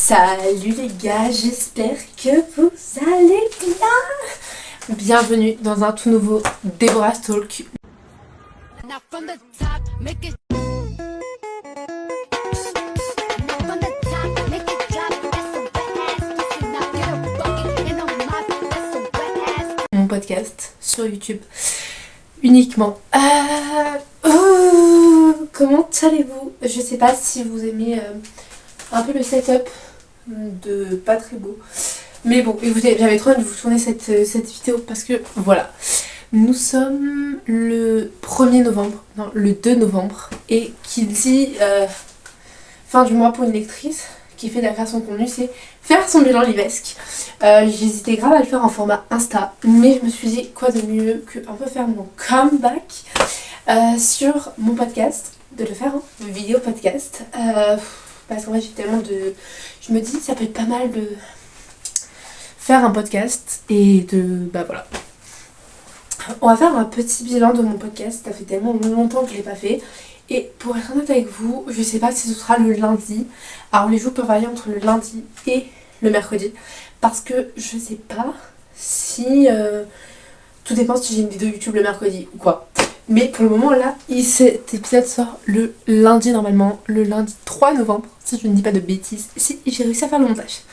Salut les gars, j'espère que vous allez bien. Bienvenue dans un tout nouveau Deborah's Talk. Mon podcast sur YouTube uniquement. Comment allez-vous? Je sais pas si vous aimez un peu le setup de pas très beau. Mais bon, écoutez, j'avais trop envie de vous tourner cette vidéo parce que voilà. Nous sommes le 1er novembre, non, le 2 novembre. Et qui dit fin du mois pour une lectrice qui fait de la création de contenu, c'est faire son bilan livesque. J'hésitais grave à le faire en format Insta, mais je me suis dit quoi de mieux que un peu faire mon comeback sur mon podcast, de le faire en vidéo podcast. Parce qu'en fait j'ai tellement de... Je me dis ça peut être pas mal de faire un podcast et de... Bah voilà. On va faire un petit bilan de mon podcast, ça fait tellement longtemps que je l'ai pas fait. Et pour être honnête avec vous, je sais pas si ce sera le lundi. Alors les jours peuvent varier entre le lundi et le mercredi. Parce que je sais pas si... tout dépend si j'ai une vidéo YouTube le mercredi ou quoi. Mais pour le moment là, cet épisode sort le lundi normalement. Le lundi 3 novembre, si je ne dis pas de bêtises. Si j'ai réussi à faire le montage.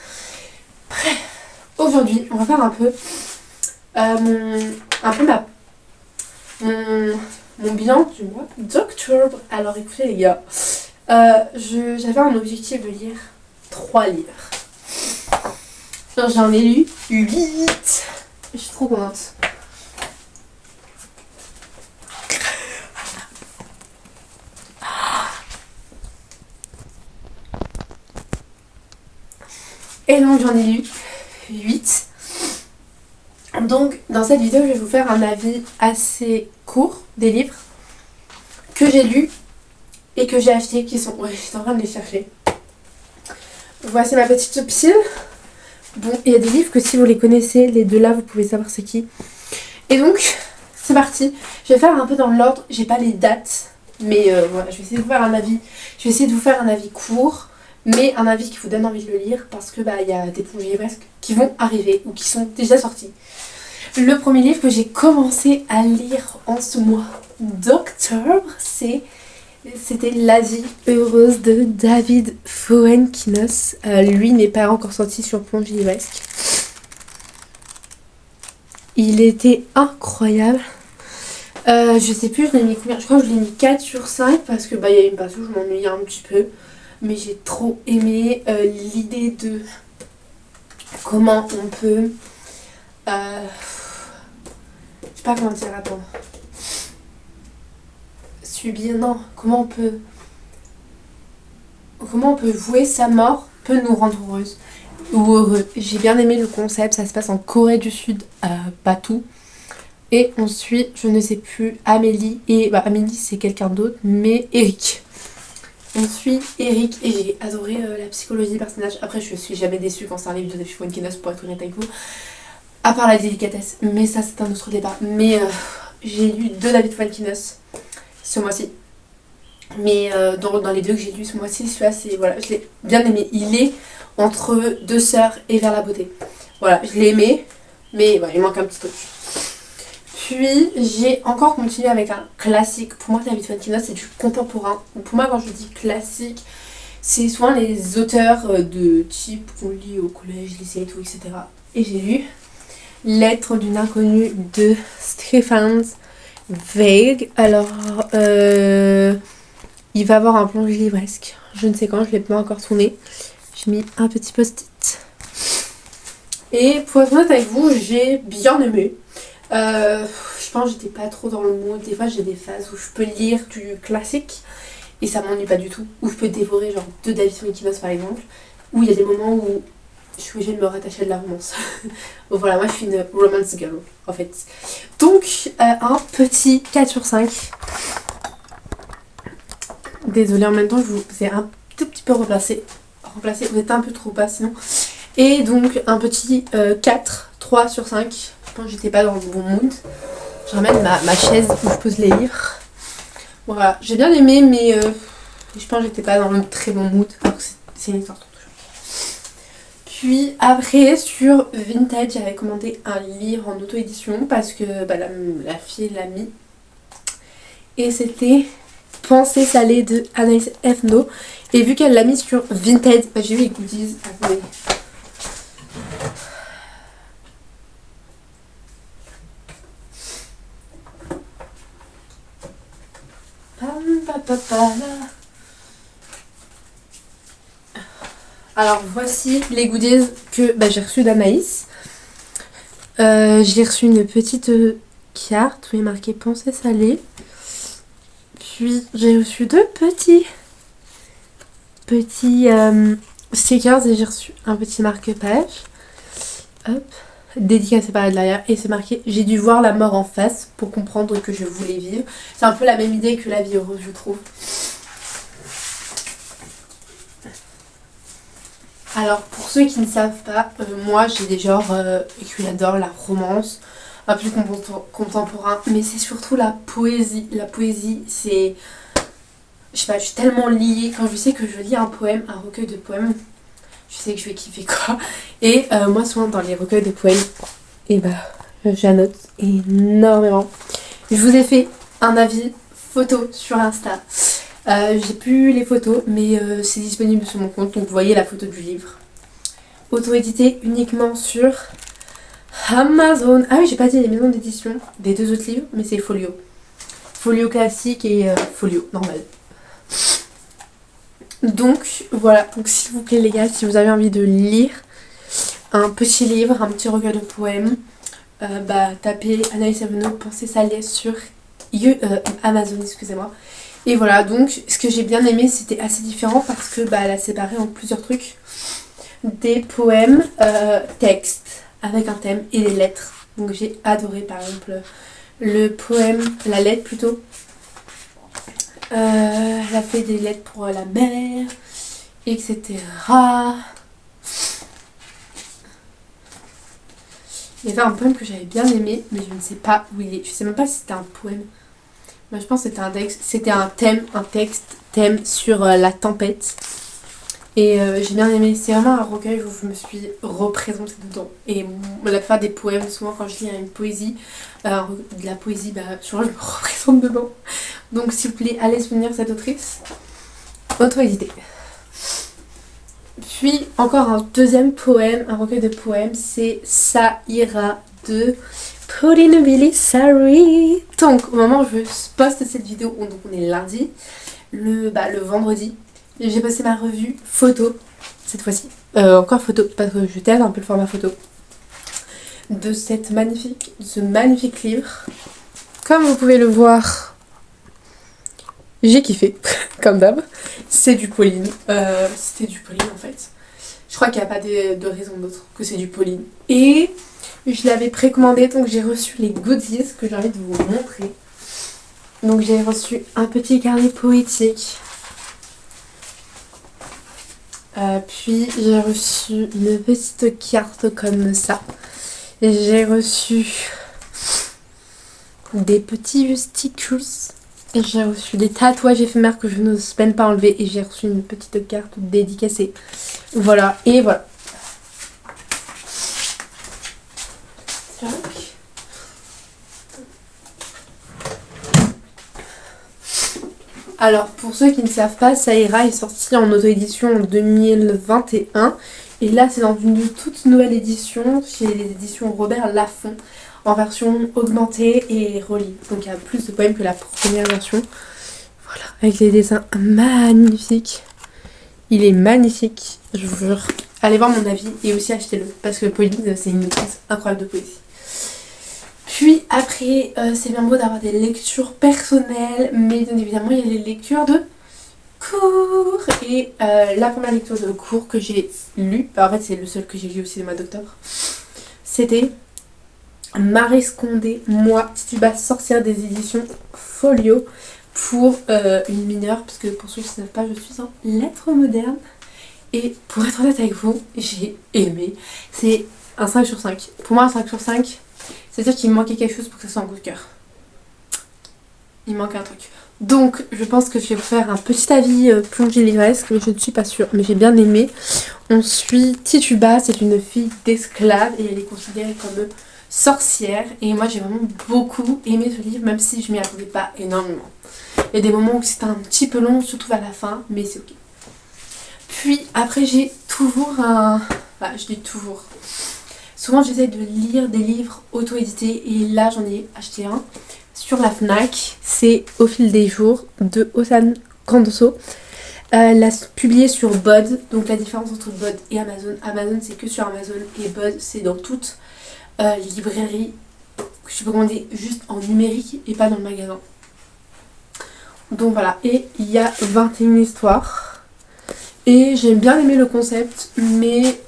Bref, aujourd'hui on va faire un peu... mon bilan du mois d'octobre. Alors écoutez les gars, j'avais un objectif de lire 3 livres. J'en ai lu 8. Je suis trop contente. Et donc j'en ai lu 8. Donc dans cette vidéo je vais vous faire un avis assez court des livres que j'ai lus et que j'ai achetés qui sont... Ouais, j'étais en train de les chercher. Voici ma petite pile. Bon, il y a des livres que si vous les connaissez, les deux là vous pouvez savoir c'est qui. Et donc c'est parti. Je vais faire un peu dans l'ordre, j'ai pas les dates. Mais voilà, je vais essayer de vous faire un avis. Je vais essayer de vous faire un avis court. Mais un avis qui vous donne envie de le lire parce que bah il y a des plongées livresques qui vont arriver ou qui sont déjà sortis. Le premier livre que j'ai commencé à lire en ce mois d'octobre, c'était La vie heureuse de David Fuenkinos. Lui n'est pas encore sorti sur plongée livresque. Il était incroyable. Je sais plus, je l'ai mis combien? Je crois que je l'ai mis 4 sur 5 parce que bah il y a une partie où je m'ennuyais un petit peu. Mais j'ai trop aimé l'idée de comment on peut... je sais pas comment dire, attends. Subir, non. Comment on peut vouer sa mort peut nous rendre heureuses ou heureux. J'ai bien aimé le concept, ça se passe en Corée du Sud, pas tout. Et on suit, je ne sais plus, Amélie. Et bah, Amélie c'est quelqu'un d'autre, mais Eric. On suit Eric et j'ai adoré la psychologie des personnages. Après, je suis jamais déçue quand c'est un livre de David Fuenkinos, pour être honnête avec vous. À part la délicatesse, mais ça c'est un autre débat. Mais j'ai lu 2 David Fuenkinos ce mois-ci. Mais dans les 2 que j'ai lus ce mois-ci, celui-là, voilà, je l'ai bien aimé. Il est entre 2 sœurs et vers la beauté. Voilà, je l'ai aimé, mais voilà, il manque un petit truc. Puis j'ai encore continué avec un classique. Pour moi David Fuenkinos c'est du contemporain. Pour moi quand je dis classique, c'est souvent les auteurs de type qu'on lit au collège, lycée et tout, etc. Et j'ai lu Lettre d'une inconnue de Stefan Zweig. Alors il va avoir un plongée livresque. Je ne sais quand, je ne l'ai pas encore tourné. J'ai mis un petit post-it. Et pour être honnête avec vous, j'ai bien aimé. Je pense que j'étais pas trop dans le mood. Des fois j'ai des phases où je peux lire du classique et ça m'ennuie pas du tout. Où je peux dévorer genre 2 David Fuenkinos par exemple. Où il y a des moments où je suis obligée de me rattacher à de la romance. Voilà, moi je suis une romance girl en fait. Donc un petit 4 sur 5. Désolée en même temps je vous ai un tout petit peu remplacé. Vous êtes un peu trop bas sinon. Et donc un petit 3 sur 5. Je pense que j'étais pas dans le bon mood. Je ramène ma chaise où je pose les livres. Voilà, j'ai bien aimé mais je pense que j'étais pas dans le très bon mood. Alors que c'est une histoire trop touchante. Puis après sur Vinted j'avais commandé un livre en auto-édition parce que la fille l'a mis. Et c'était Pensée salée de Anaïs Ethno. Et vu qu'elle l'a mis sur Vinted, j'ai eu les goodies. Attendez. Alors voici les goodies que j'ai reçus d'Anaïs. J'ai reçu une petite carte où il est marqué Pensée salée. Puis j'ai reçu deux petits stickers et j'ai reçu un petit marque-page. Hop, dédicacé par derrière et c'est marqué j'ai dû voir la mort en face pour comprendre que je voulais vivre. C'est un peu la même idée que la vie heureuse je trouve. Alors pour ceux qui ne savent pas, moi j'ai des genres que j'adore, la romance, un peu contemporain, mais c'est surtout la poésie. La poésie c'est... Je sais pas, je suis tellement liée. Quand je sais que je lis un poème, un recueil de poèmes, je sais que je vais kiffer quoi. Et moi souvent dans les recueils de poèmes, j'annote énormément. Je vous ai fait un avis photo sur Insta. J'ai plus les photos mais c'est disponible sur mon compte, donc vous voyez la photo du livre. Auto-édité uniquement sur Amazon. Ah oui, j'ai pas dit les maisons d'édition des deux autres livres, mais c'est Folio. Folio classique et Folio normal. Donc voilà, donc s'il vous plaît les gars, si vous avez envie de lire un petit livre, un petit recueil de poèmes, tapez Anaïs Ethno, Pensée salée sur Amazon, excusez-moi. Et voilà, donc ce que j'ai bien aimé, c'était assez différent parce que elle a séparé en plusieurs trucs. Des poèmes, textes avec un thème et des lettres. Donc j'ai adoré par exemple le poème, la lettre plutôt. Elle a fait des lettres pour la mère, etc. Il y avait un poème que j'avais bien aimé, mais je ne sais pas où il est. Je sais même pas si c'était un poème. Moi je pense que c'était un thème sur la tempête. Et j'ai bien aimé. C'est vraiment un recueil où je me suis représentée dedans. Et la plupart des poèmes, souvent quand je lis une poésie, de la poésie, souvent je me représente dedans. Donc s'il vous plaît, allez soutenir cette autrice. Auto-édité. Puis encore un deuxième poème, un recueil de poèmes, c'est Ça ira de Pauline Bilisari. Donc au moment où je poste cette vidéo, donc on est lundi, le vendredi, j'ai posté ma revue photo, cette fois-ci. Encore photo, parce que je teste un peu le format photo. De ce magnifique livre. Comme vous pouvez le voir, j'ai kiffé, comme d'hab. C'est du Pauline. C'était du Pauline en fait. Je crois qu'il n'y a pas de raison d'autre que c'est du Pauline. Et je l'avais précommandé, donc j'ai reçu les goodies que j'ai envie de vous montrer. Donc j'ai reçu un petit carnet poétique. Puis j'ai reçu une petite carte comme ça. Et j'ai reçu des petits stickers. Et j'ai reçu des tatouages éphémères que je n'ose même pas enlever. Et j'ai reçu une petite carte dédicacée. Voilà, et voilà. Alors pour ceux qui ne savent pas, Ça ira est sorti en auto-édition en 2021. Et là c'est dans une toute nouvelle édition chez les éditions Robert Laffont en version augmentée et relie. Donc il y a plus de poèmes que la première version. Voilà, avec des dessins magnifiques. Il est magnifique, je vous jure. Allez voir mon avis et aussi achetez-le parce que Pauline c'est une autrice incroyable de poésie. Puis après, c'est bien beau d'avoir des lectures personnelles, mais bien évidemment il y a les lectures de cours. Et la première lecture de cours que j'ai lue, en fait c'est le seul que j'ai lu aussi le mois d'octobre, c'était Marie Scondé, Moi, Tituba sorcière des éditions Folio pour une mineure, parce que pour ceux qui ne savent pas, je suis en lettres modernes. Et pour être honnête avec vous, j'ai aimé. C'est un 5 sur 5. Pour moi un 5 sur 5, c'est-à-dire qu'il me manquait quelque chose pour que ça soit un coup de cœur. Il manque un truc. Donc je pense que je vais vous faire un petit avis plongée livresque, mais je ne suis pas sûre, mais j'ai bien aimé. On suit Tituba, c'est une fille d'esclave et elle est considérée comme sorcière. Et moi j'ai vraiment beaucoup aimé ce livre, même si je m'y attendais pas énormément. Il y a des moments où c'était un petit peu long, surtout vers la fin, mais c'est ok. Puis après j'ai toujours un... Enfin, je dis toujours. Souvent j'essaie de lire des livres auto-édités et là j'en ai acheté un sur la Fnac. C'est Au fil des jours de Osan Kandoso. L'a publié sur Bod. Donc la différence entre Bod et Amazon. Amazon c'est que sur Amazon et Bod c'est dans toute librairie que je peux commander juste en numérique et pas dans le magasin. Donc voilà, et il y a 21 histoires. Et j'ai bien aimé le concept, mais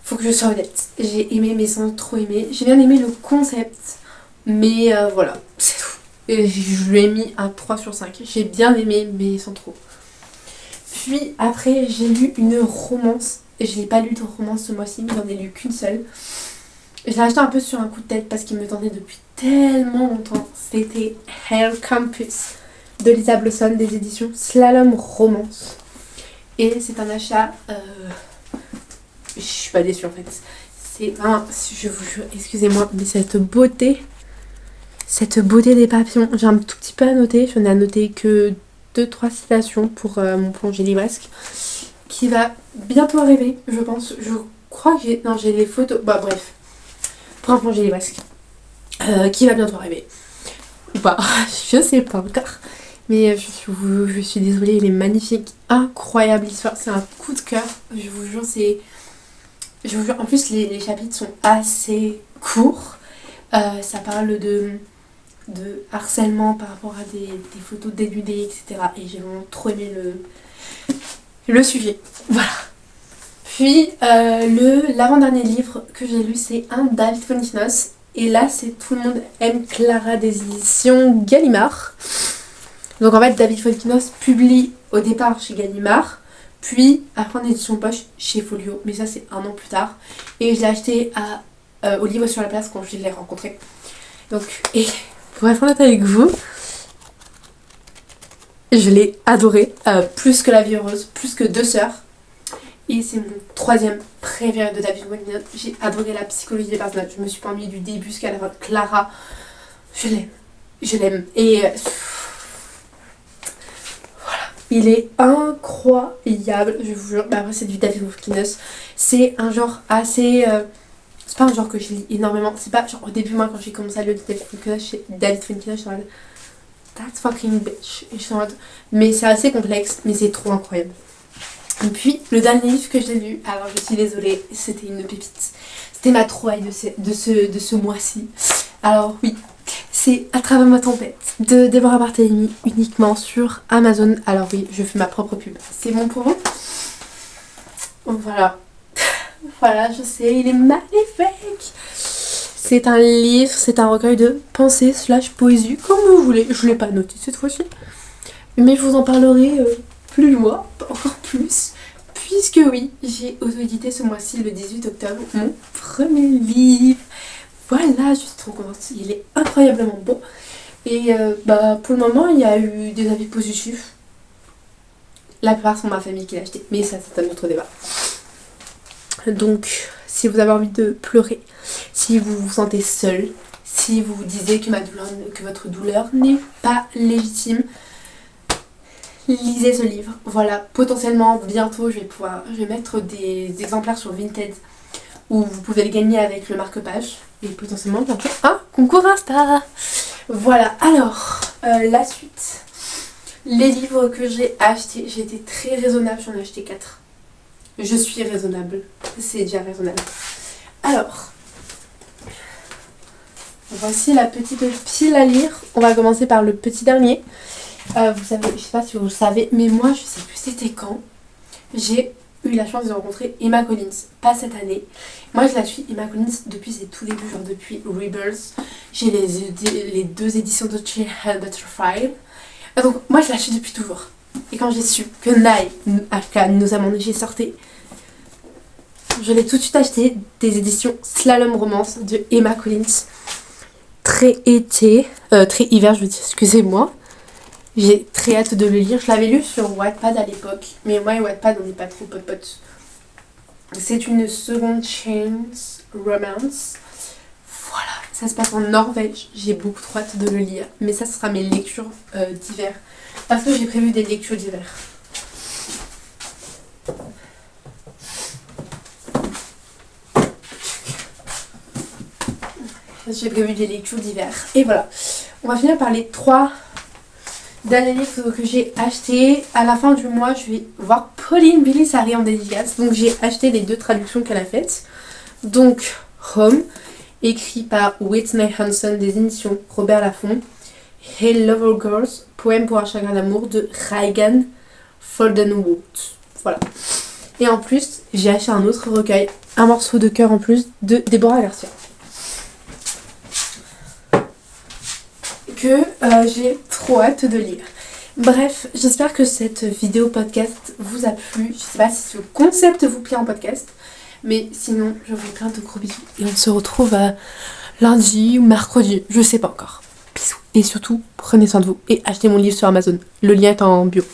faut que je sois honnête. J'ai aimé mais sans trop aimer. J'ai bien aimé le concept, mais voilà, c'est tout. Et je lui ai mis un 3 sur 5. J'ai bien aimé mais sans trop. Puis après j'ai lu une romance. Et je n'ai pas lu de romance ce mois-ci, mais j'en ai lu qu'une seule. Je l'ai acheté un peu sur un coup de tête parce qu'il me tentait depuis tellement longtemps. C'était Hair Campus de Lisa Blossom des éditions Slalom Romance. Et c'est un achat... Je suis pas déçue en fait. C'est un... Je vous jure, excusez-moi, mais cette beauté des papillons, j'ai un tout petit peu à noter. Je n'ai à noter que 2-3 citations pour mon plongée livresque. Qui va bientôt arriver, je pense. Je crois que j'ai... Non, j'ai les photos... Bah bref. Pour un plongée livresque. Qui va bientôt arriver. Ou pas. Je sais pas encore. Mais je suis désolée, il est magnifique. Incroyable histoire. C'est un coup de cœur. Je vous jure, c'est... Je vous jure, en plus, les chapitres sont assez courts. Ça parle de harcèlement par rapport à des photos dénudées, etc. Et j'ai vraiment trop aimé le sujet. Voilà. Puis l'avant-dernier livre que j'ai lu, c'est un David Fonkinos. Et là, c'est Tout le monde aime Clara des éditions Gallimard. Donc en fait, David Fonkinos publie au départ chez Gallimard, puis après en édition poche chez Folio. Mais ça, c'est un an plus tard. Et je l'ai acheté au Livre sur la Place quand je l'ai rencontré. Donc, et pour être honnête avec vous, je l'ai adoré, plus que La Vie heureuse, plus que Deux sœurs. Et c'est mon troisième préféré de David Fonkinos. J'ai adoré la psychologie des personnages. Je me suis pas ennuyée du début jusqu'à la fin. Clara, je l'aime. Je l'aime. Et voilà. Il est incroyable, je vous jure. Bah après, c'est du David Fonkinos. C'est un genre assez... c'est pas un genre que je lis énormément. C'est pas genre au début, moi, quand j'ai commencé à lire David Fonkinos, je suis en mode... That's fucking bitch. Et je suis en mode... Mais c'est assez complexe, mais c'est trop incroyable. Et puis, le dernier livre que j'ai lu, alors je suis désolée, c'était une pépite. C'était ma trouvaille de ce mois-ci. Alors oui, c'est À travers ma tempête de Déborah Barthélemy, uniquement sur Amazon. Alors oui, je fais ma propre pub. C'est bon pour vous? Voilà. Voilà, je sais, il est magnifique. C'est un livre, c'est un recueil de pensées / poésie, comme vous voulez. Je ne l'ai pas noté cette fois-ci. Mais je vous en parlerai plus loin, encore plus. Puisque oui, j'ai auto-édité ce mois-ci, le 18 octobre, mon premier livre. Voilà, je suis trop contente. Il est incroyablement bon. Et pour le moment, il y a eu des avis positifs. La plupart sont ma famille qui l'a acheté. Mais ça, c'est un autre débat. Donc, si vous avez envie de pleurer, si vous vous sentez seul, si vous vous disiez que votre douleur n'est pas légitime, lisez ce livre. Voilà, potentiellement bientôt je vais mettre des exemplaires sur Vinted où vous pouvez le gagner avec le marque-page et potentiellement bientôt un concours Insta. Voilà, alors la suite. Les livres que j'ai achetés, j'ai été très raisonnable, j'en ai acheté 4. Je suis raisonnable, c'est déjà raisonnable. Alors, voici la petite pile à lire. On va commencer par le petit dernier. Vous savez, je sais pas si vous le savez, mais moi je sais plus c'était quand. J'ai eu la chance de rencontrer Emma Collins, pas cette année. Moi je la suis Emma Collins depuis ses tout débuts, genre depuis Rebirth. J'ai les 2 éditions de Cherry Hell Butterfly. Donc moi je la suis depuis toujours. Et quand j'ai su que Nai, aka Nos Amants j'ai sorti, je l'ai tout de suite acheté des éditions Slalom Romance de Emma Collins. très été, très hiver je veux dire, excusez-moi. J'ai très hâte de le lire. Je l'avais lu sur Wattpad à l'époque, mais moi et Wattpad on n'est pas trop potes. C'est une second chance romance. Voilà, ça se passe en Norvège. J'ai beaucoup trop hâte de le lire, mais ça sera mes lectures d'hiver. Parce que j'ai prévu des lectures d'hiver. J'ai prévu des lectures d'hiver. Et voilà. On va finir par les 3 derniers livres que j'ai achetés. À la fin du mois, je vais voir Pauline Bilisari en dédicace. Donc j'ai acheté les 2 traductions qu'elle a faites. Donc Home, écrit par Whitney Hanson des éditions Robert Laffont. Hey Lover Girls, poème pour un chagrin d'amour de Reagan Foldenwood. Voilà. Et en plus, j'ai acheté un autre recueil, un morceau de cœur en plus, de Déborah Garcia. Que j'ai trop hâte de lire. Bref, j'espère que cette vidéo podcast vous a plu. Je sais pas si ce concept vous plaît en podcast. Mais sinon, je vous fais plein de gros bisous. Et on se retrouve lundi ou mercredi. Je sais pas encore. Bisous. Et surtout, prenez soin de vous. Et achetez mon livre sur Amazon. Le lien est en bio.